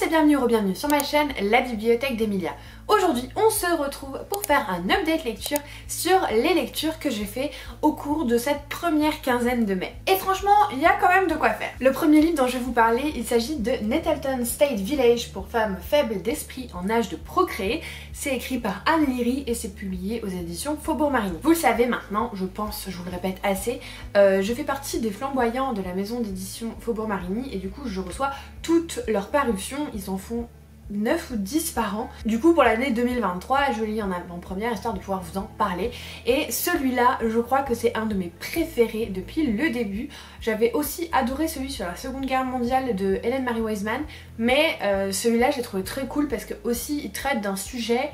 bienvenue ou bienvenue sur ma chaîne, la bibliothèque d'Emilia. Aujourd'hui, on se retrouve pour faire un update lecture sur les lectures que j'ai fait au cours de cette première quinzaine de mai. Et franchement, il y a quand même de quoi faire. Le premier livre dont je vais vous parler, il s'agit de Nettleton State Village pour femmes faibles d'esprit en âge de procréer. C'est écrit par Anne Leary et c'est publié aux éditions Faubourg Marigny. Vous le savez maintenant, je pense, je vous le répète assez, je fais partie des flamboyants de la maison d'édition Faubourg Marigny et du coup je reçois toutes leurs parutions, ils en font 9 ou 10 par an. Du coup pour l'année 2023 je lis en avant-première histoire de pouvoir vous en parler, et celui-là je crois que c'est un de mes préférés depuis le début. J'avais aussi adoré celui sur la Seconde Guerre mondiale de Ellen Marie Wiseman, mais celui-là j'ai trouvé très cool parce que aussi il traite d'un sujet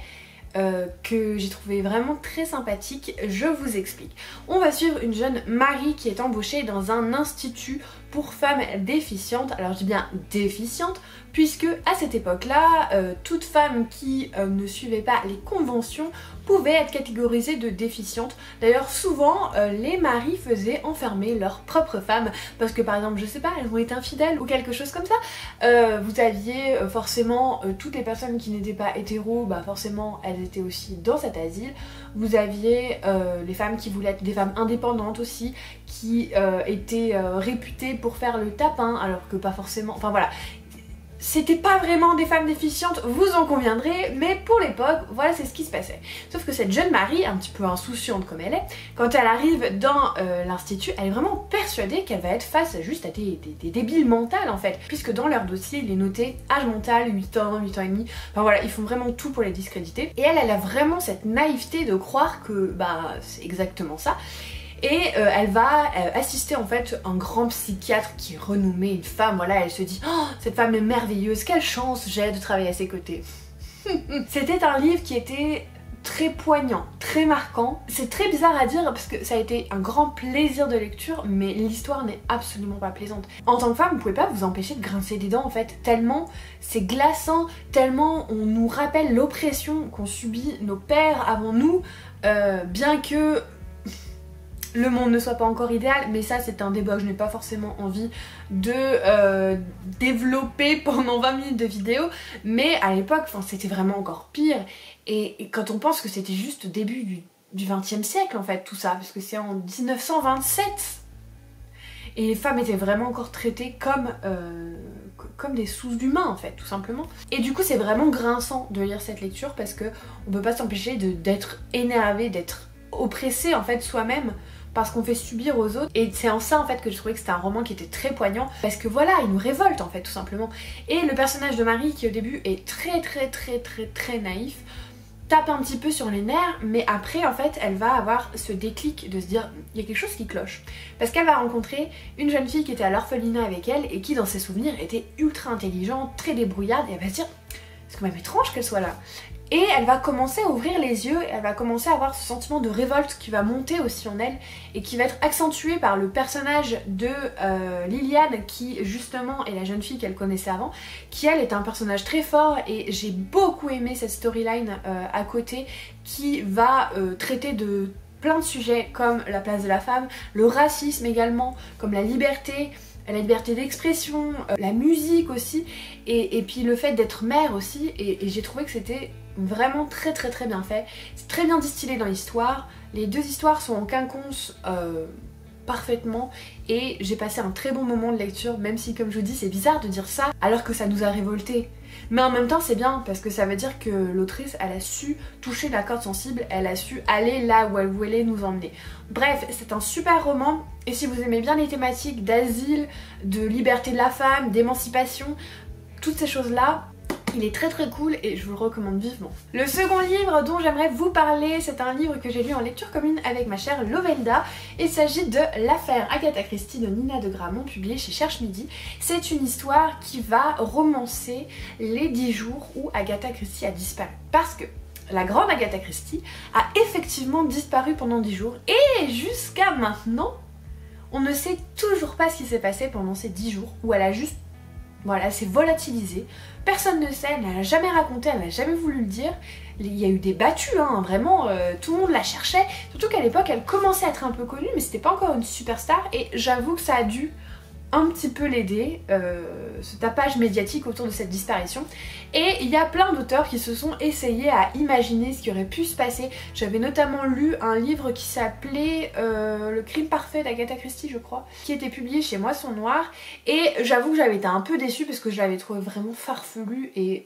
que j'ai trouvé vraiment très sympathique. Je vous explique. On va suivre une jeune Marie qui est embauchée dans un institut pour femmes déficientes. Alors je dis bien déficientes puisque à cette époque-là, toute femme qui ne suivait pas les conventions pouvait être catégorisée de déficiente. D'ailleurs souvent les maris faisaient enfermer leurs propres femmes parce que par exemple je sais pas, elles ont été infidèles ou quelque chose comme ça. Vous aviez forcément toutes les personnes qui n'étaient pas hétéros, bah forcément elles étaient aussi dans cet asile. Vous aviez les femmes qui voulaient être des femmes indépendantes aussi, qui étaient réputées pour faire le tapin alors que pas forcément, enfin voilà. C'était pas vraiment des femmes déficientes, vous en conviendrez, mais pour l'époque, voilà, c'est ce qui se passait. Sauf que cette jeune Marie, un petit peu insouciante comme elle est, quand elle arrive dans l'institut, elle est vraiment persuadée qu'elle va être face juste à des débiles mentales en fait, puisque dans leur dossier, il est noté âge mental, 8 ans, 8 ans et demi, enfin voilà, ils font vraiment tout pour les discréditer. Et elle a vraiment cette naïveté de croire que, bah, c'est exactement ça. Et elle va assister en fait un grand psychiatre qui est renommé, une femme, voilà, elle se dit oh, cette femme est merveilleuse, quelle chance j'ai de travailler à ses côtés. C'était un livre qui était très poignant, très marquant. C'est très bizarre à dire parce que ça a été un grand plaisir de lecture, mais l'histoire n'est absolument pas plaisante. En tant que femme, vous pouvez pas vous empêcher de grincer des dents en fait, tellement c'est glaçant, tellement on nous rappelle l'oppression qu'ont subi nos pères avant nous, bien que le monde ne soit pas encore idéal, mais ça c'est un débat que je n'ai pas forcément envie de développer pendant 20 minutes de vidéo, mais à l'époque c'était vraiment encore pire, et quand on pense que c'était juste au début du 20e siècle en fait tout ça, parce que c'est en 1927, et les femmes étaient vraiment encore traitées comme des sous-humains en fait, tout simplement. Et du coup c'est vraiment grinçant de lire cette lecture parce que on peut pas s'empêcher d'être énervé, d'être oppressé en fait soi-même, parce qu'on fait subir aux autres, et c'est en ça en fait que je trouvais que c'était un roman qui était très poignant, parce que voilà, il nous révolte en fait tout simplement. Et le personnage de Marie qui au début est très naïf, tape un petit peu sur les nerfs, mais après en fait elle va avoir ce déclic de se dire il y a quelque chose qui cloche, parce qu'elle va rencontrer une jeune fille qui était à l'orphelinat avec elle et qui dans ses souvenirs était ultra intelligente, très débrouillarde, et elle va se dire c'est quand même étrange qu'elle soit là. Et elle va commencer à ouvrir les yeux, elle va commencer à avoir ce sentiment de révolte qui va monter aussi en elle et qui va être accentué par le personnage de Liliane, qui justement est la jeune fille qu'elle connaissait avant, qui elle est un personnage très fort, et j'ai beaucoup aimé cette storyline à côté qui va traiter de plein de sujets comme la place de la femme, le racisme également, comme la liberté d'expression, la musique aussi, et puis le fait d'être mère aussi, et j'ai trouvé que c'était vraiment très bien fait. C'est très bien distillé dans l'histoire, les deux histoires sont en quinconce parfaitement, et j'ai passé un très bon moment de lecture, même si comme je vous dis c'est bizarre de dire ça alors que ça nous a révoltés. Mais en même temps c'est bien parce que ça veut dire que l'autrice elle a su toucher la corde sensible, elle a su aller là où elle voulait nous emmener. Bref, c'est un super roman, et si vous aimez bien les thématiques d'asile, de liberté de la femme, d'émancipation, toutes ces choses là, il est très cool et je vous le recommande vivement. Le second livre dont j'aimerais vous parler, c'est un livre que j'ai lu en lecture commune avec ma chère Lovelda. Il s'agit de L'affaire Agatha Christie de Nina de Gramont, publié chez Cherche Midi. C'est une histoire qui va romancer les 10 jours où Agatha Christie a disparu. Parce que la grande Agatha Christie a effectivement disparu pendant 10 jours, et jusqu'à maintenant, on ne sait toujours pas ce qui s'est passé pendant ces 10 jours où elle a juste, voilà, s'est volatilisée. Personne ne sait, elle n'a jamais raconté, elle n'a jamais voulu le dire. Il y a eu des battues, hein, vraiment, tout le monde la cherchait. Surtout qu'à l'époque, elle commençait à être un peu connue, mais c'était pas encore une superstar. Et j'avoue que ça a dû un petit peu l'aider, ce tapage médiatique autour de cette disparition. Et il y a plein d'auteurs qui se sont essayés à imaginer ce qui aurait pu se passer. J'avais notamment lu un livre qui s'appelait Le crime parfait d'Agatha Christie, je crois, qui était publié chez Moisson Noire. Et j'avoue que j'avais été un peu déçue parce que je l'avais trouvé vraiment farfelu et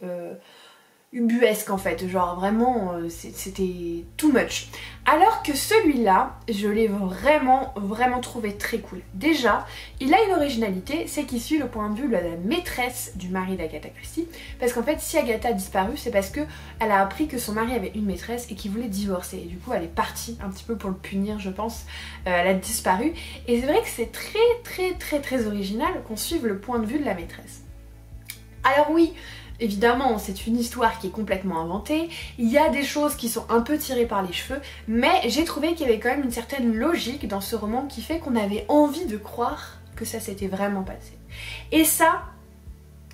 ubuesque en fait, genre vraiment c'était too much. Alors que celui-là, je l'ai vraiment trouvé très cool. Déjà, il a une originalité, c'est qu'il suit le point de vue de la maîtresse du mari d'Agatha Christie, parce qu'en fait si Agatha a disparu, c'est parce que elle a appris que son mari avait une maîtresse et qu'il voulait divorcer, et du coup elle est partie un petit peu pour le punir je pense, elle a disparu, et c'est vrai que c'est très original qu'on suive le point de vue de la maîtresse. Alors oui, évidemment, c'est une histoire qui est complètement inventée, il y a des choses qui sont un peu tirées par les cheveux, mais j'ai trouvé qu'il y avait quand même une certaine logique dans ce roman qui fait qu'on avait envie de croire que ça s'était vraiment passé. Et ça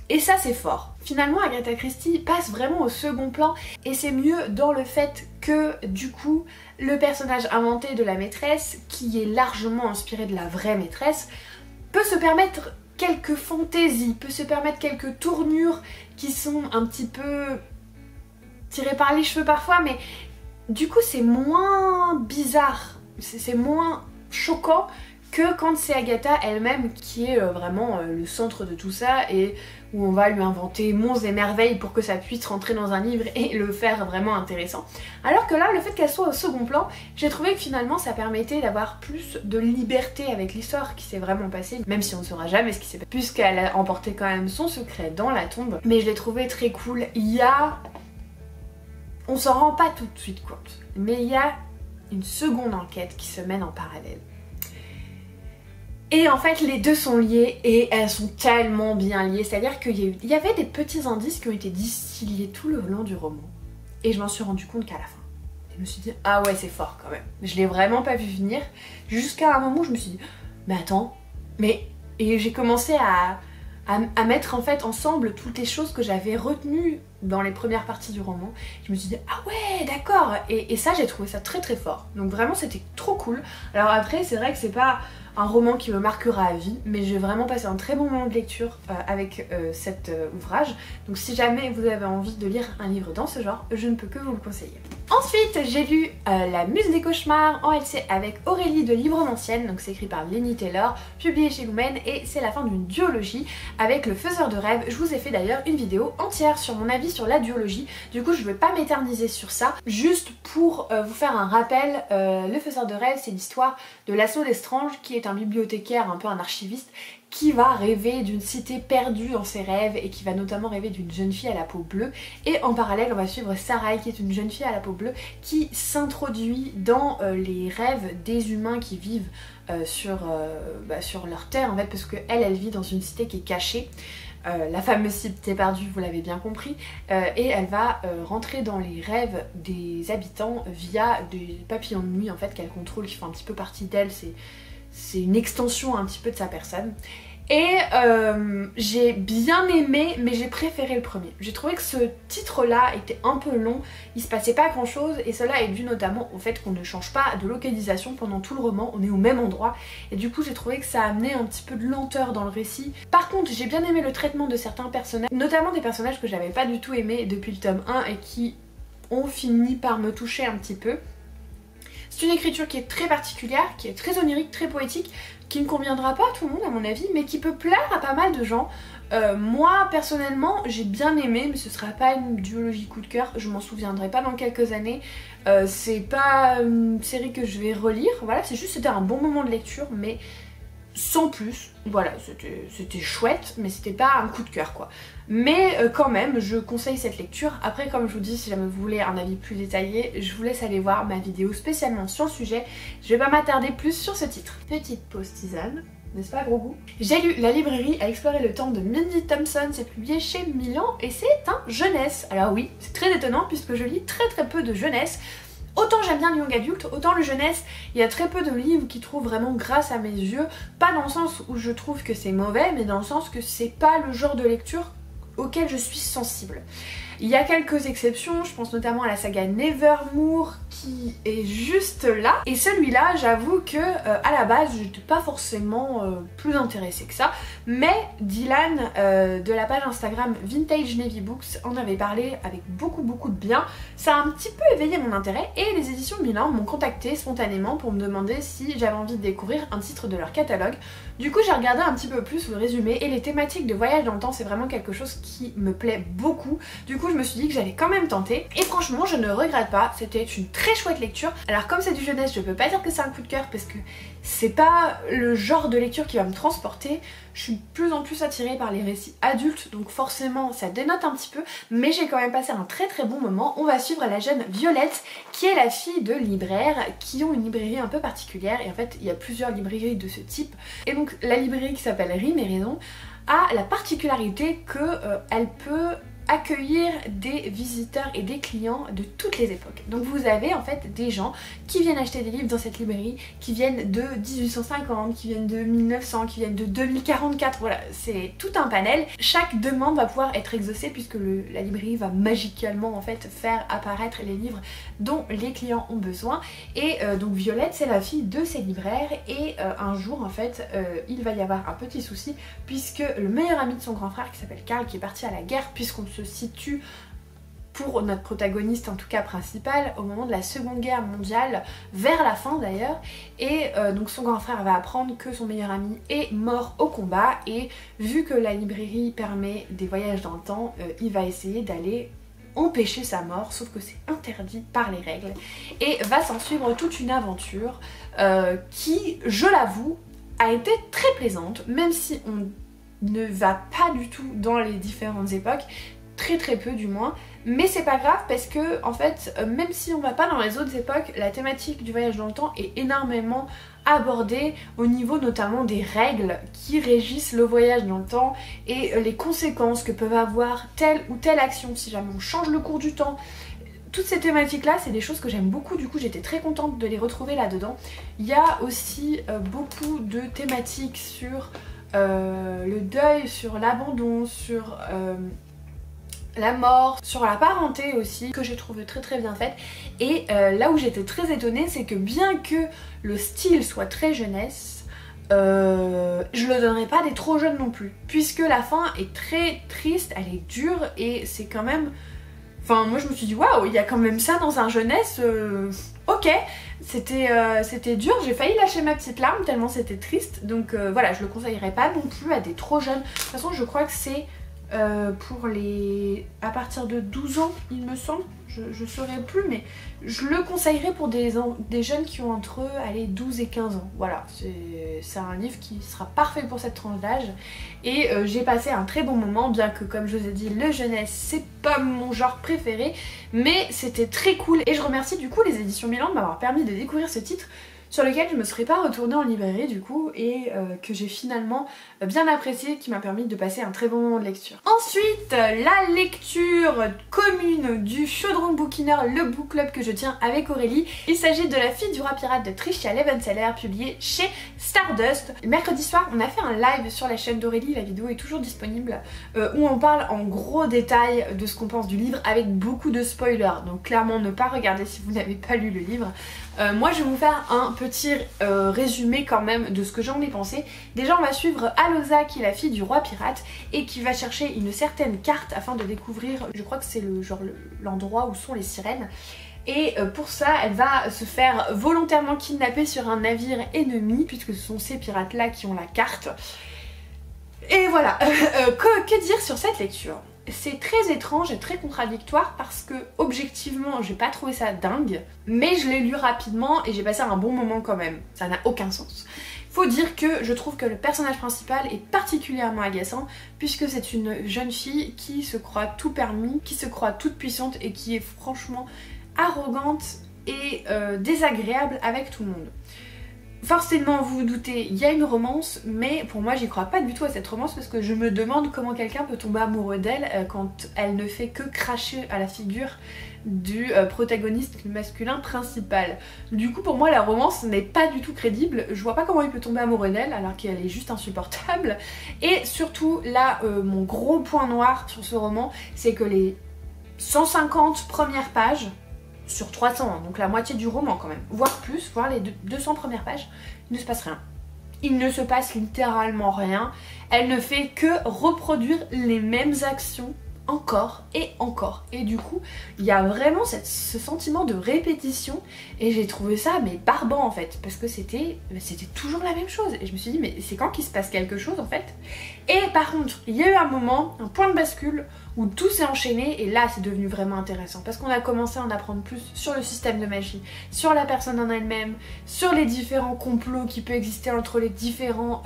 c'est fort. Finalement, Agatha Christie passe vraiment au second plan, et c'est mieux dans le fait que, du coup, le personnage inventé de la maîtresse, qui est largement inspiré de la vraie maîtresse, peut se permettre quelques fantaisies, peut se permettre quelques tournures qui sont un petit peu tirées par les cheveux parfois, mais du coup c'est moins bizarre, c'est moins choquant que quand c'est Agatha elle-même qui est vraiment le centre de tout ça, et où on va lui inventer monts et merveilles pour que ça puisse rentrer dans un livre et le faire vraiment intéressant. Alors que là, le fait qu'elle soit au second plan, j'ai trouvé que finalement ça permettait d'avoir plus de liberté avec l'histoire qui s'est vraiment passée, même si on ne saura jamais ce qui s'est passé, puisqu'elle a emporté quand même son secret dans la tombe. Mais je l'ai trouvé très cool. Il y a... On s'en rend pas tout de suite compte, mais il y a une seconde enquête qui se mène en parallèle. Et en fait les deux sont liés, et elles sont tellement bien liées, c'est-à-dire qu'il y avait des petits indices qui ont été distillés tout le long du roman, et je m'en suis rendu compte qu'à la fin. Je me suis dit ah ouais c'est fort quand même, je l'ai vraiment pas vu venir, jusqu'à un moment où je me suis dit mais attends, mais... Et j'ai commencé à mettre en fait ensemble toutes les choses que j'avais retenues dans les premières parties du roman. Je me suis dit ah ouais d'accord, et ça j'ai trouvé ça très fort, donc vraiment c'était trop cool. Alors après c'est vrai que c'est pas un roman qui me marquera à vie, mais j'ai vraiment passé un très bon moment de lecture avec cet ouvrage, donc si jamais vous avez envie de lire un livre dans ce genre, je ne peux que vous le conseiller. Ensuite j'ai lu La Muse des Cauchemars en LC avec Aurélie de Libromancienne, donc c'est écrit par Lenny Taylor, publié chez Lumen, et c'est la fin d'une duologie avec Le Faiseur de Rêves. Je vous ai fait d'ailleurs une vidéo entière sur mon avis sur la duologie, du coup je ne vais pas m'éterniser sur ça, juste pour vous faire un rappel, Le Faiseur de Rêves c'est l'histoire de Laszlo Lestrange, qui est un bibliothécaire, un peu un archiviste, qui va rêver d'une cité perdue dans ses rêves, et qui va notamment rêver d'une jeune fille à la peau bleue. Et en parallèle on va suivre Sarai, qui est une jeune fille à la peau bleue qui s'introduit dans les rêves des humains qui vivent sur leur terre en fait, parce qu'elle vit dans une cité qui est cachée. La fameuse cité perdue, vous l'avez bien compris, et elle va rentrer dans les rêves des habitants via des papillons de nuit en fait qu'elle contrôle, qui font un petit peu partie d'elle, c'est une extension un petit peu de sa personne. Et j'ai bien aimé, mais j'ai préféré le premier. J'ai trouvé que ce titre-là était un peu long, il se passait pas grand-chose, et cela est dû notamment au fait qu'on ne change pas de localisation pendant tout le roman, on est au même endroit, et du coup j'ai trouvé que ça amenait un petit peu de lenteur dans le récit. Par contre, j'ai bien aimé le traitement de certains personnages, notamment des personnages que j'avais pas du tout aimés depuis le tome 1 et qui ont fini par me toucher un petit peu. C'est une écriture qui est très particulière, qui est très onirique, très poétique, qui ne conviendra pas à tout le monde à mon avis, mais qui peut plaire à pas mal de gens. Moi personnellement j'ai bien aimé, mais ce sera pas une duologie coup de cœur, je m'en souviendrai pas dans quelques années. C'est pas une série que je vais relire, voilà, c'est juste c'était un bon moment de lecture, mais sans plus. Voilà, c'était chouette, mais c'était pas un coup de cœur quoi. Mais quand même, je conseille cette lecture. Après, comme je vous dis, si jamais vous voulez un avis plus détaillé, je vous laisse aller voir ma vidéo spécialement sur le sujet. Je vais pas m'attarder plus sur ce titre. Petite pause tisane, n'est-ce pas gros goût? J'ai lu La Librairie à explorer le temps de Mindy Thompson, c'est publié chez Milan et c'est un jeunesse. Alors oui, c'est très étonnant puisque je lis très peu de jeunesse. Autant j'aime bien le young adulte, autant le jeunesse, il y a très peu de livres qui trouvent vraiment grâce à mes yeux. Pas dans le sens où je trouve que c'est mauvais, mais dans le sens que c'est pas le genre de lecture auquel je suis sensible. Il y a quelques exceptions, je pense notamment à la saga Nevermore qui est juste là. Et celui-là, j'avoue que à la base, j'étais pas forcément plus intéressée que ça. Mais Dylan de la page Instagram Vintage Navy Books en avait parlé avec beaucoup de bien. Ça a un petit peu éveillé mon intérêt et les éditions Milan m'ont contacté spontanément pour me demander si j'avais envie de découvrir un titre de leur catalogue. Du coup j'ai regardé un petit peu plus le résumé et les thématiques de voyage dans le temps c'est vraiment quelque chose qui me plaît beaucoup. Du coup je me suis dit que j'allais quand même tenter et franchement je ne regrette pas, c'était une très chouette lecture. Alors comme c'est du jeunesse je peux pas dire que c'est un coup de cœur parce que c'est pas le genre de lecture qui va me transporter. Je suis de plus en plus attirée par les récits adultes donc forcément ça dénote un petit peu mais j'ai quand même passé un très bon moment. On va suivre la jeune Violette qui est la fille de libraires qui ont une librairie un peu particulière et en fait il y a plusieurs librairies de ce type et donc la librairie qui s'appelle Rime et Raison a la particularité qu'elle peut accueillir des visiteurs et des clients de toutes les époques. Donc vous avez en fait des gens qui viennent acheter des livres dans cette librairie, qui viennent de 1850, qui viennent de 1900, qui viennent de 2044, voilà, c'est tout un panel. Chaque demande va pouvoir être exaucée puisque la librairie va magicalement en fait faire apparaître les livres dont les clients ont besoin. Et donc Violette c'est la fille de ces libraires et un jour en fait il va y avoir un petit souci puisque le meilleur ami de son grand frère qui s'appelle Karl qui est parti à la guerre puisqu'on se situe pour notre protagoniste en tout cas principal au moment de la Seconde Guerre mondiale, vers la fin d'ailleurs, et donc son grand frère va apprendre que son meilleur ami est mort au combat et vu que la librairie permet des voyages dans le temps, il va essayer d'aller empêcher sa mort, sauf que c'est interdit par les règles et va s'en suivre toute une aventure qui, je l'avoue, a été très plaisante, même si on ne va pas du tout dans les différentes époques, très peu du moins, mais c'est pas grave parce que en fait même si on va pas dans les autres époques, la thématique du voyage dans le temps est énormément abordée au niveau notamment des règles qui régissent le voyage dans le temps et les conséquences que peuvent avoir telle ou telle action si jamais on change le cours du temps. Toutes ces thématiques là c'est des choses que j'aime beaucoup, du coup j'étais très contente de les retrouver là-dedans. Il y a aussi beaucoup de thématiques sur le deuil, sur l'abandon, sur la mort, sur la parenté aussi, que j'ai trouvé très bien faite. Et là où j'étais très étonnée, c'est que bien que le style soit très jeunesse, je le donnerais pas des trop jeunes non plus. Puisque la fin est très triste, elle est dure et c'est quand même... Enfin moi je me suis dit waouh, il y a quand même ça dans un jeunesse, ok. C'était dur, j'ai failli lâcher ma petite larme tellement c'était triste. Donc voilà, je le conseillerais pas non plus à des trop jeunes. De toute façon je crois que c'est... pour les... à partir de 12 ans il me semble, je saurais plus mais je le conseillerais pour des jeunes qui ont entre allez, 12 et 15 ans. Voilà, c'est un livre qui sera parfait pour cette tranche d'âge et j'ai passé un très bon moment bien que comme je vous ai dit le jeunesse c'est pas mon genre préféré mais c'était très cool et je remercie du coup les éditions Milan de m'avoir permis de découvrir ce titre sur lequel je me serais pas retournée en librairie du coup et que j'ai finalement bien apprécié, qui m'a permis de passer un très bon moment de lecture. Ensuite, la lecture commune du Chaudron Bookineur, le book club que je tiens avec Aurélie. Il s'agit de La fille du roi pirate de Tricia Levenseller, publié chez Stardust. Mercredi soir, on a fait un live sur la chaîne d'Aurélie, la vidéo est toujours disponible, où on parle en gros détail de ce qu'on pense du livre avec beaucoup de spoilers. Donc clairement, ne pas regarder si vous n'avez pas lu le livre. Moi je vais vous faire un petit résumé quand même de ce que j'en ai pensé. Déjà on va suivre Alosa qui est la fille du roi pirate et qui va chercher une certaine carte afin de découvrir, je crois que c'est l'endroit où sont les sirènes. Et pour ça elle va se faire volontairement kidnapper sur un navire ennemi puisque ce sont ces pirates là qui ont la carte. Et voilà, que dire sur cette lecture? C'est très étrange et très contradictoire parce que objectivement j'ai pas trouvé ça dingue mais je l'ai lu rapidement et j'ai passé un bon moment quand même, ça n'a aucun sens. Faut dire que je trouve que le personnage principal est particulièrement agaçant puisque c'est une jeune fille qui se croit tout permis, qui se croit toute puissante et qui est franchement arrogante et désagréable avec tout le monde. Forcément, vous vous doutez, il y a une romance, mais pour moi j'y crois pas du tout à cette romance parce que je me demande comment quelqu'un peut tomber amoureux d'elle quand elle ne fait que cracher à la figure du protagoniste masculin principal. Du coup pour moi la romance n'est pas du tout crédible, je vois pas comment il peut tomber amoureux d'elle alors qu'elle est juste insupportable. Et surtout là mon gros point noir sur ce roman c'est que les 150 premières pages sur 300, hein, donc la moitié du roman quand même, voire plus, voire les 200 premières pages, il ne se passe rien. Il ne se passe littéralement rien. Elle ne fait que reproduire les mêmes actions encore et encore. Et du coup, il y a vraiment ce sentiment de répétition et j'ai trouvé ça mais barbant en fait, parce que c'était toujours la même chose. Et je me suis dit mais c'est quand qu'il se passe quelque chose en fait. Et par contre, il y a eu un moment, un point de bascule où tout s'est enchaîné et là c'est devenu vraiment intéressant parce qu'on a commencé à en apprendre plus sur le système de magie, sur la personne en elle-même, sur les différents complots qui peuvent exister entre les différents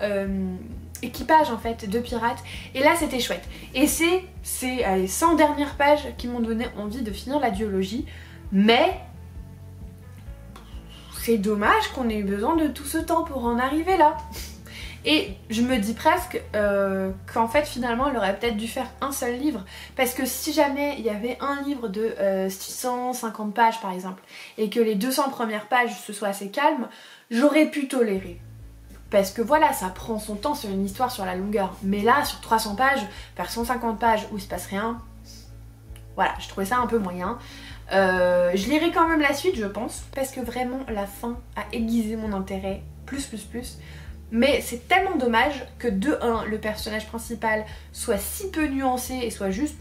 équipages en fait de pirates, et là c'était chouette. Et c'est les 100 dernières pages qui m'ont donné envie de finir la duologie, mais c'est dommage qu'on ait eu besoin de tout ce temps pour en arriver là. Et je me dis presque qu'en fait finalement elle aurait peut-être dû faire un seul livre, parce que si jamais il y avait un livre de 650 pages par exemple et que les 200 premières pages ce soit assez calme, j'aurais pu tolérer. Parce que voilà, ça prend son temps sur une histoire sur la longueur. Mais là, sur 300 pages, vers 150 pages où il se passe rien, voilà, je trouvais ça un peu moyen. Je lirai quand même la suite, je pense, parce que vraiment, la fin a aiguisé mon intérêt, plus. Mais c'est tellement dommage que de 1, le personnage principal soit si peu nuancé et soit juste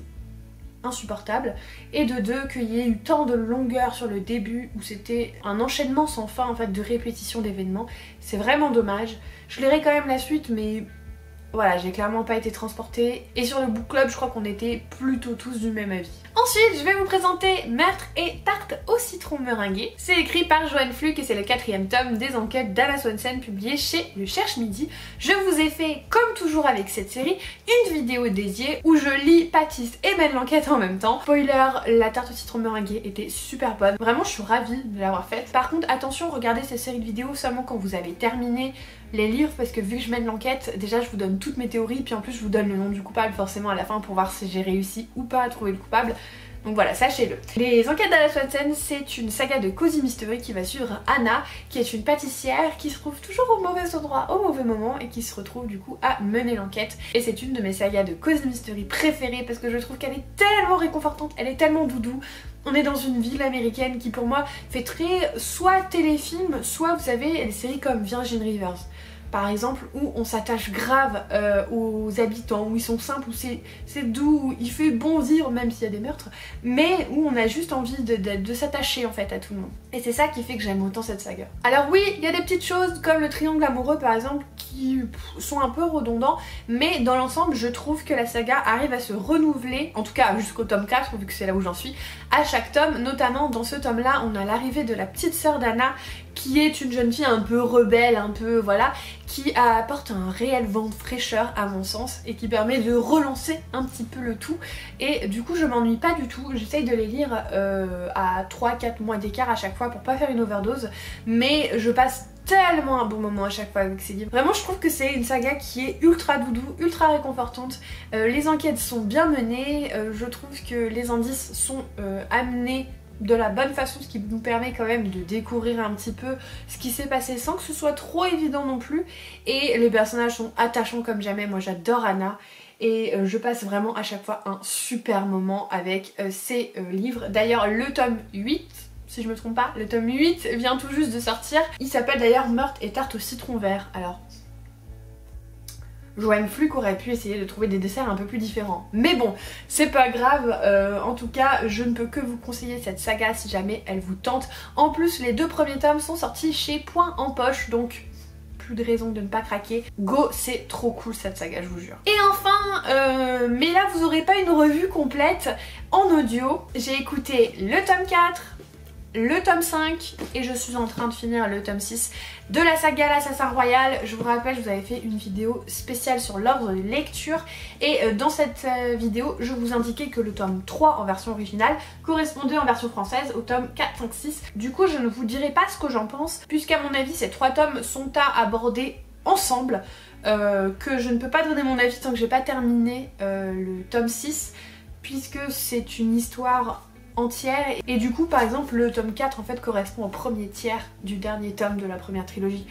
insupportable, et de 2, qu'il y ait eu tant de longueur sur le début où c'était un enchaînement sans fin en fait de répétition d'événements. C'est vraiment dommage. Je lirai quand même la suite, mais voilà, j'ai clairement pas été transportée, et sur le book club je crois qu'on était plutôt tous du même avis. Ensuite, je vais vous présenter Meurtre et tarte au citron meringué. C'est écrit par Joanne Fluke et c'est le 4e tome des enquêtes d'Anna Swanson publié chez Le Cherche Midi. Je vous ai fait, comme toujours avec cette série, une vidéo dédiée où je lis, pâtisse et mène l'enquête en même temps. Spoiler, la tarte au citron meringué était super bonne. Vraiment, je suis ravie de l'avoir faite. Par contre, attention, regardez cette série de vidéos seulement quand vous avez terminé les livres, parce que vu que je mène l'enquête, déjà je vous donne toutes mes théories, puis en plus je vous donne le nom du coupable forcément à la fin pour voir si j'ai réussi ou pas à trouver le coupable. Donc voilà, sachez-le. Les enquêtes d'Anna Swanson, c'est une saga de Cozy Mystery qui va suivre Anna, qui est une pâtissière qui se trouve toujours au mauvais endroit au mauvais moment et qui se retrouve du coup à mener l'enquête. Et c'est une de mes sagas de Cozy Mystery préférées parce que je trouve qu'elle est tellement réconfortante, elle est tellement doudou. On est dans une ville américaine qui pour moi fait très soit téléfilm, soit vous savez des séries comme Virgin Rivers par exemple, où on s'attache grave aux habitants, où ils sont simples, où c'est doux, où il fait bon vivre même s'il y a des meurtres, mais où on a juste envie de s'attacher en fait à tout le monde. Et c'est ça qui fait que j'aime autant cette saga. Alors oui, il y a des petites choses comme le triangle amoureux par exemple qui sont un peu redondants, mais dans l'ensemble je trouve que la saga arrive à se renouveler, en tout cas jusqu'au tome 4 vu que c'est là où j'en suis, à chaque tome. Notamment dans ce tome là on a l'arrivée de la petite sœur d'Anna qui est une jeune fille un peu rebelle, un peu voilà, qui apporte un réel vent de fraîcheur à mon sens et qui permet de relancer un petit peu le tout. Et du coup je m'ennuie pas du tout, j'essaye de les lire à 3-4 mois d'écart à chaque fois pour pas faire une overdose, mais je passe tellement un bon moment à chaque fois avec ces livres. Vraiment je trouve que c'est une saga qui est ultra doudou, ultra réconfortante. Les enquêtes sont bien menées, je trouve que les indices sont amenés de la bonne façon, ce qui nous permet quand même de découvrir un petit peu ce qui s'est passé sans que ce soit trop évident non plus. Et les personnages sont attachants comme jamais, moi j'adore Anna. Et je passe vraiment à chaque fois un super moment avec ces livres. D'ailleurs le tome 8, si je me trompe pas, le tome 8 vient tout juste de sortir. Il s'appelle d'ailleurs Meurtre et tarte au citron vert. Alors Joanne Fluke aurait pu essayer de trouver des desserts un peu plus différents. Mais bon, c'est pas grave, en tout cas, je ne peux que vous conseiller cette saga si jamais elle vous tente. En plus, les 2 premiers tomes sont sortis chez Point en Poche, donc plus de raison de ne pas craquer. Go, c'est trop cool cette saga, je vous jure. Et enfin, mais là vous aurez pas une revue complète en audio. J'ai écouté le tome 4, le tome 5 et je suis en train de finir le tome 6 de la saga L'Assassin Royal. Je vous rappelle, je vous avais fait une vidéo spéciale sur l'ordre de lecture et dans cette vidéo je vous indiquais que le tome 3 en version originale correspondait en version française au tome 4, 5, 6. Du coup je ne vous dirai pas ce que j'en pense puisqu'à mon avis ces 3 tomes sont à aborder ensemble, que je ne peux pas donner mon avis tant que j'ai pas terminé le tome 6 puisque c'est une histoire entière et du coup par exemple le tome 4 en fait correspond au premier tiers du dernier tome de la première trilogie.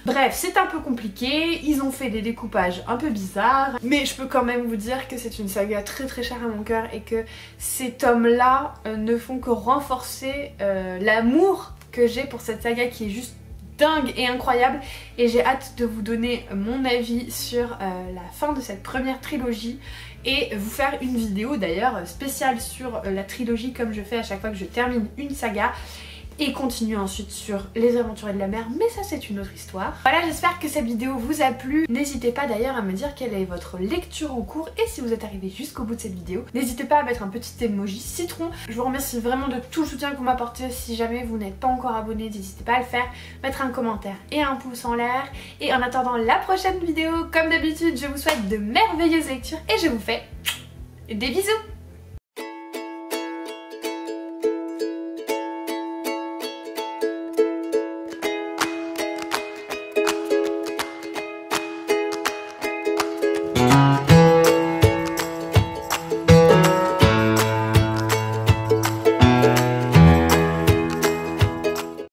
Bref, c'est un peu compliqué, ils ont fait des découpages un peu bizarres, mais je peux quand même vous dire que c'est une saga très très chère à mon cœur et que ces tomes-là ne font que renforcer l'amour que j'ai pour cette saga qui est juste dingue et incroyable, et j'ai hâte de vous donner mon avis sur la fin de cette première trilogie et vous faire une vidéo d'ailleurs spéciale sur la trilogie comme je fais à chaque fois que je termine une saga, et continuer ensuite sur les aventuriers de la mer, mais ça c'est une autre histoire. Voilà, j'espère que cette vidéo vous a plu. N'hésitez pas d'ailleurs à me dire quelle est votre lecture en cours, et si vous êtes arrivé jusqu'au bout de cette vidéo, n'hésitez pas à mettre un petit emoji citron. Je vous remercie vraiment de tout le soutien que vous m'apportez. Si jamais vous n'êtes pas encore abonné, n'hésitez pas à le faire, mettre un commentaire et un pouce en l'air. Et en attendant la prochaine vidéo, comme d'habitude, je vous souhaite de merveilleuses lectures et je vous fais des bisous.